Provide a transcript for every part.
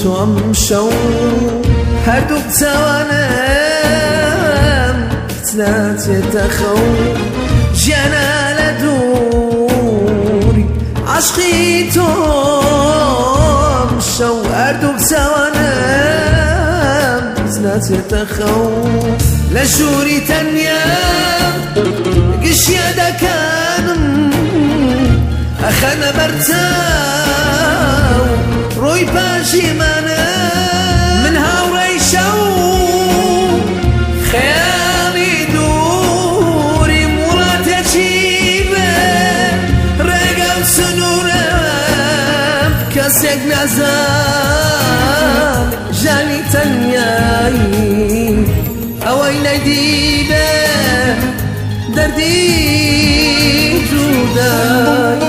تۆم شەو هەردووک چاوانم ناچێتە خەو ژیانە لە دووری عاشقی تۆم شەو هەردووک چاوانم ناچێتە خەو لە ژووری تەنیا گشتە دەکەنم ئەخەنە بەرچاو ڕۆی پاشیمانە من هاوڕێی شەو خەیاڵی دووری موڵاتێکی بێ ڕێگە و سنوورم کەسێک نازان ژانی تەنیایی ئەوەی نەدیدە دەردی جودای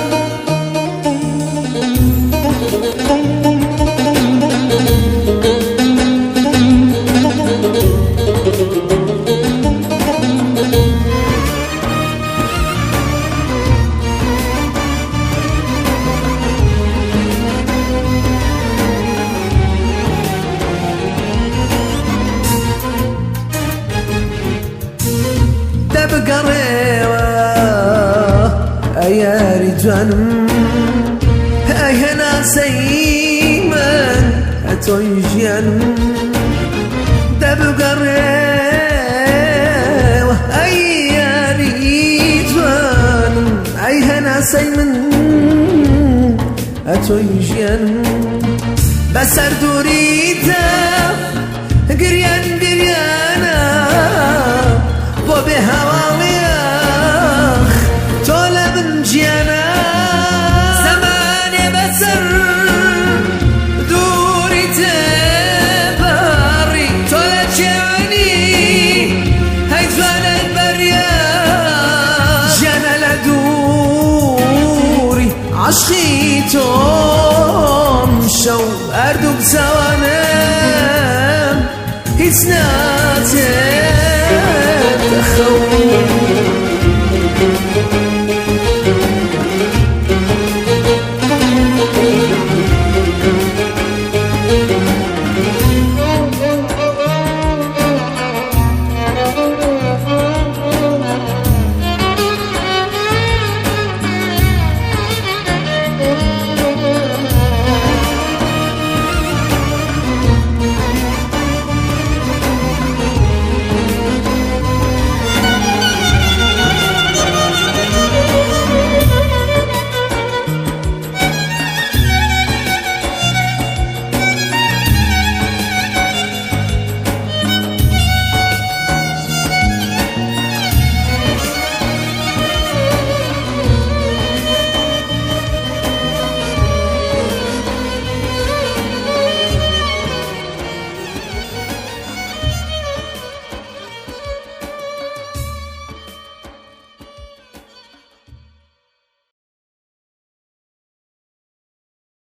دەبگەڕێوە ئەیاری جوانم ئەی هەناسەی من ئەتۆی ژیانم دەبگەڕێوە ئەی یاری جوانم ئەی هەناسەی من ئەتۆی ژیانم بەسەر دووریتە گریان گریانە بۆ بێ هەواڵیەخ تۆ لە من گیانە زەمانێ بەسەر دووری تێپەڕی تۆ لە کێوانی هەی جوانە بەریا ژیانە لە دووری عاشقی تۆم شەو هەردووک چاوانم هیچ ناچێتە خەو